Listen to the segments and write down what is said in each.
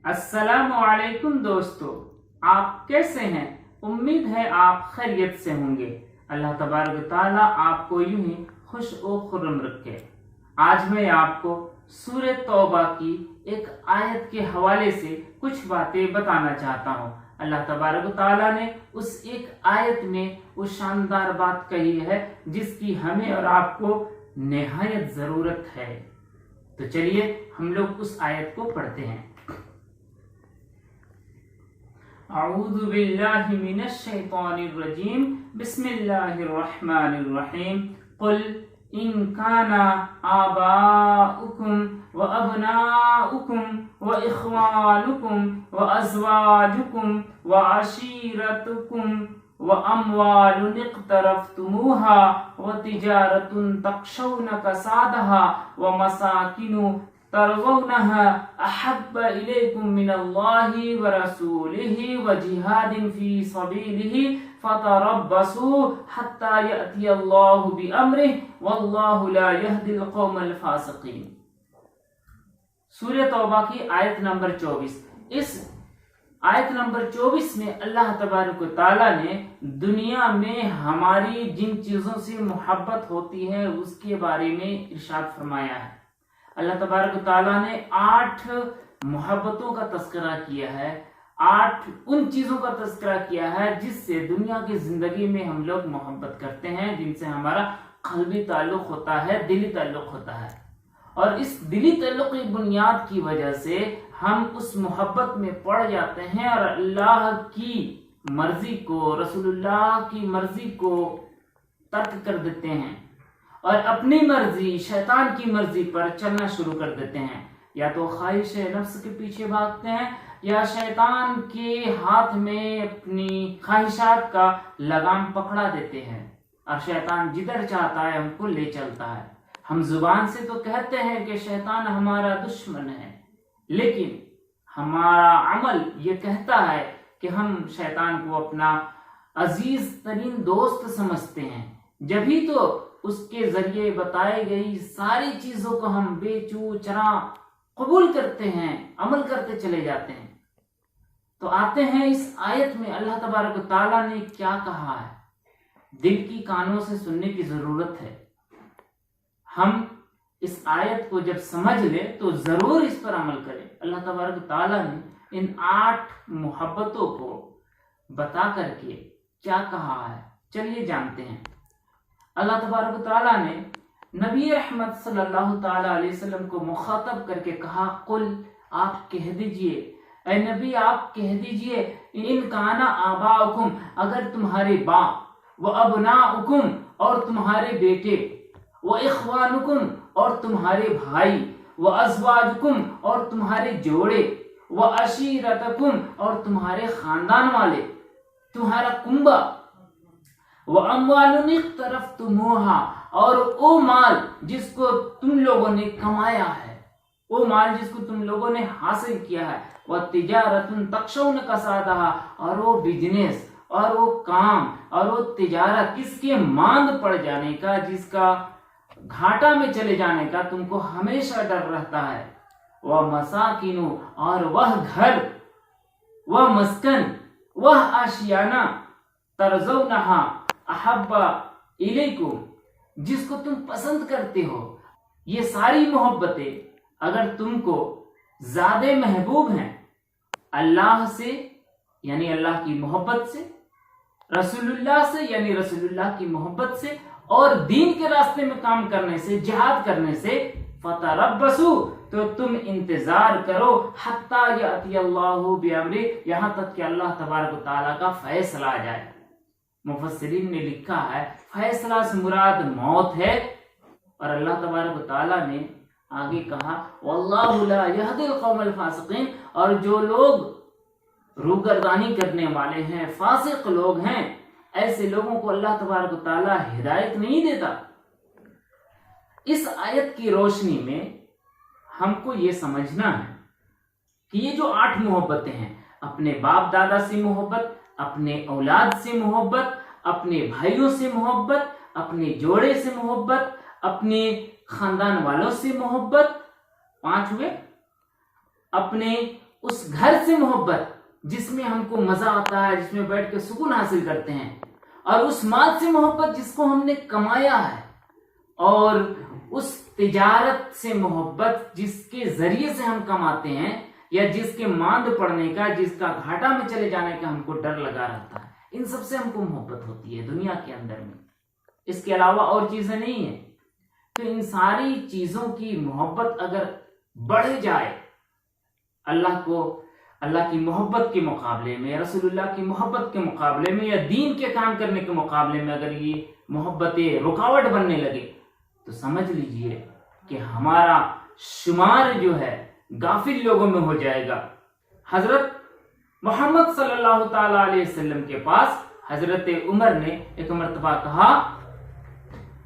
अस्सलामु अलैकुम दोस्तों, आप कैसे हैं? उम्मीद है आप खैरियत से होंगे। अल्लाह तबारक ताला आपको यूं ही खुश और खुर्रम रखे। आज मैं आपको सूरह तौबा की एक आयत के हवाले से कुछ बातें बताना चाहता हूँ। अल्लाह तबारक ताला ने उस एक आयत में वो शानदार बात कही है जिसकी हमें और आपको निहायत जरूरत है। तो चलिए हम लोग उस आयत को पढ़ते हैं। अऊज़ु बिल्लाहि मिनश शैतानिर रजीम, बिस्मिल्लाहिर रहमानिर रहीम। कुल इन काना आबाउकुम व अबनाउकुम व इख्वानुकुम व अज़वाजुकुम व अशीरतुकुम व अम्वालुन इक़्तरफ़्तुमूहा व तिजारतुन तख़शौना कसादहा व मसाकिनु तरज़ौनहा अहब्ब इलैकुम मिनल्लाहि व रसूलिहि व जिहादिन फी सबीलिहि फतरब्बसू हत्ता यअतियल्लाहु बिअम्रिहि वल्लाहु ला यहदिल क़ौमल फ़ासिक़ीन। सूरह तौबा की आयत नंबर 24। इस आयत नंबर 24 में अल्लाह तबारक व तआला ने दुनिया में हमारी जिन चीजों से मोहब्बत होती है उसके बारे में इरशाद फरमाया है। अल्लाह तबारक व तआला ने 8 मोहब्बतों का तस्करा किया है, 8 उन चीजों का तस्करा किया है जिससे दुनिया की जिंदगी में हम लोग मोहब्बत करते हैं, जिनसे हमारा कल्बी ताल्लुक होता है, दिली ताल्लुक होता है। और इस दिली ताल्लुक की बुनियाद की वजह से हम उस मोहब्बत में पड़ जाते हैं और अल्लाह की मर्जी को, रसूलुल्लाह की मर्जी को तर्क कर देते हैं और अपनी मर्जी, शैतान की मर्जी पर चलना शुरू कर देते हैं। या तो ख्वाहिश नफ्स के पीछे भागते हैं या शैतान के हाथ में अपनी ख्वाहिशात का लगाम पकड़ा देते हैं और शैतान जिधर चाहता है हमको ले चलता है। हम जुबान से तो कहते हैं कि शैतान हमारा दुश्मन है, लेकिन हमारा अमल ये कहता है कि हम शैतान को अपना अजीज तरीन दोस्त समझते हैं। जब ही तो उसके जरिए बताई गई सारी चीजों को हम बेचू चरा कबूल करते हैं, अमल करते चले जाते हैं। तो आते हैं इस आयत में अल्लाह तबारक व तआला ने क्या कहा है। दिल की कानों से सुनने की जरूरत है। हम इस आयत को जब समझ ले तो जरूर इस पर अमल करें। अल्लाह तबारक व तआला ने इन 8 मोहब्बतों को बता करके क्या कहा है, चलिए जानते हैं। अल्लाह तबारक व तआला ने नबी रहमत सल्लल्लाहु ताला अलैहि वसल्लम को मुखातब करके कहा, कुल आप कह दीजिए, ऐ नबी आप कह दीजिए, इन काना आबाउकुम, अगर तुम्हारे बाप, व अबनाउकुम और तुम्हारे बेटे, व इख्वानुकुम और तुम्हारे भाई, व अज़वाजुकुम और तुम्हारे जोड़े, व अशीरतकुम और तुम्हारे खानदान वाले, तुम्हारा कुंबा, व अम्वालुन इक़्तरफ़्तुमूहा और वो माल जिसको तुम लोगों ने कमाया है, वो माल जिसको तुम लोगों ने हासिल किया है, व तिजारतुन तख़शौना कसादहा और वो बिजनेस और वो काम और वो तिजारत किसके मांद पड़ जाने का, जिसका घाटा में चले जाने का तुमको हमेशा डर रहता है। वह मसाकिनु और वह घर, वह मस्कन, वह आशियाना, तरज़ौनहा अहब्बा इलैकुम, जिसको तुम पसंद करते हो। ये सारी मोहब्बतें अगर तुमको ज्यादा महबूब हैं अल्लाह से यानी अल्लाह की मोहब्बत से, रसूलुल्लाह से यानी रसूलुल्लाह की मोहब्बत से, और दीन के रास्ते में काम करने से, जिहाद करने से, फतरब्बसू, तो तुम इंतजार करो, हत्ता यअतियल्लाहु बिअम्री, यहां तक कि अल्लाह तबारक व तआला का फैसला आ जाए। मुफस्सिरीन ने लिखा है फैसला से मुराद मौत है। और अल्लाह तबारक व तआला ने आगे कहा, वल्लाहु ला यहदिल क़ौमल फ़ासिक़ीन, और जो लोग रूगर्दानी करने वाले हैं, फासिक लोग हैं, ऐसे लोगों को अल्लाह तबारक व तआला हिदायत नहीं देता। इस आयत की रोशनी में हमको ये समझना है कि ये जो 8 मोहब्बतें हैं, अपने बाप दादा से मोहब्बत, अपने औलाद से मोहब्बत, अपने भाइयों से मोहब्बत, अपने जोड़े से मोहब्बत, अपने खानदान वालों से मोहब्बत, 5 हुए, अपने اس گھر سے محبت جس میں ہم کو مزہ آتا ہے، جس میں بیٹھ کے سکون حاصل کرتے ہیں، اور اس مال سے محبت جس کو ہم نے کمایا ہے، اور اس تجارت سے محبت جس کے ذریعے سے ہم کماتے ہیں، یا جس کے ماند پڑنے کا، جس کا گھاٹا میں چلے جانے کا ہم کو ڈر لگا رہتا ہے، ان سب سے ہم کو محبت ہوتی ہے دنیا کے اندر میں، اس کے علاوہ اور چیزیں نہیں ہیں۔ تو ان ساری چیزوں کی محبت اگر بڑھ جائے اللہ کی محبت کے مقابلے میں، رسول اللہ کی محبت کے مقابلے میں، یا دین کے کام کرنے کے مقابلے میں اگر یہ محبتیں رکاوٹ بننے لگے، تو سمجھ لیجئے کہ ہمارا شمار جو ہے غافل لوگوں میں ہو جائے گا۔ حضرت محمد صلی اللہ تعالی علیہ وسلم کے پاس حضرت عمر نے ایک مرتبہ کہا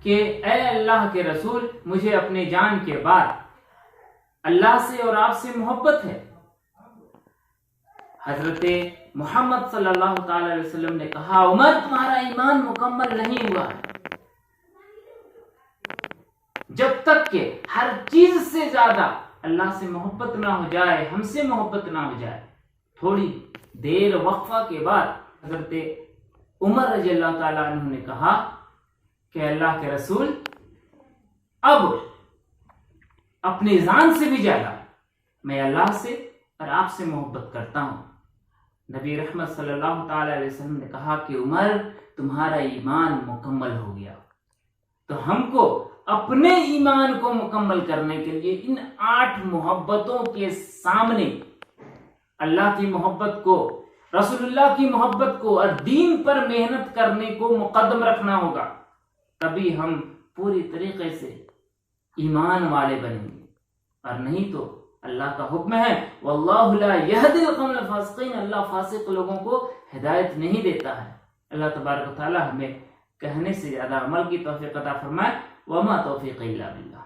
کہ اے اللہ کے رسول، مجھے اپنے جان کے بعد اللہ سے اور آپ سے محبت ہے۔ حضرت محمد صلی اللہ تعالی علیہ وسلم نے کہا، عمر تمہارا ایمان مکمل نہیں ہوا ہے، جب تک کہ ہر چیز سے زیادہ اللہ سے محبت نہ ہو جائے، ہم سے محبت نہ ہو جائے۔ تھوڑی دیر وقفہ کے بعد حضرت عمر رضی اللہ تعالیٰ عنہ نے کہا کہ اللہ کے رسول، اب اپنی جان سے بھی زیادہ میں اللہ سے اور آپ سے محبت کرتا ہوں۔ نبی رحمت صلی اللہ تعالی علیہ وسلم نے کہا کہ عمر تمہارا ایمان مکمل ہو گیا۔ تو ہم کو اپنے ایمان کو مکمل کرنے کے لیے ان 8 محبتوں کے سامنے اللہ کی محبت کو، رسول اللہ کی محبت کو اور دین پر محنت کرنے کو مقدم رکھنا ہوگا، تبھی ہم پوری طریقے سے ایمان والے بنیں گے، اور نہیں تو اللہ کا حکم ہے واللہ لا یہدی القوم الفاسقین، اللہ فاسق لوگوں کو ہدایت نہیں دیتا ہے۔ اللہ تبارک و تعالی ہمیں کہنے سے زیادہ عمل کی توفیق عطا فرمائے۔ وما توفیق الا باللہ۔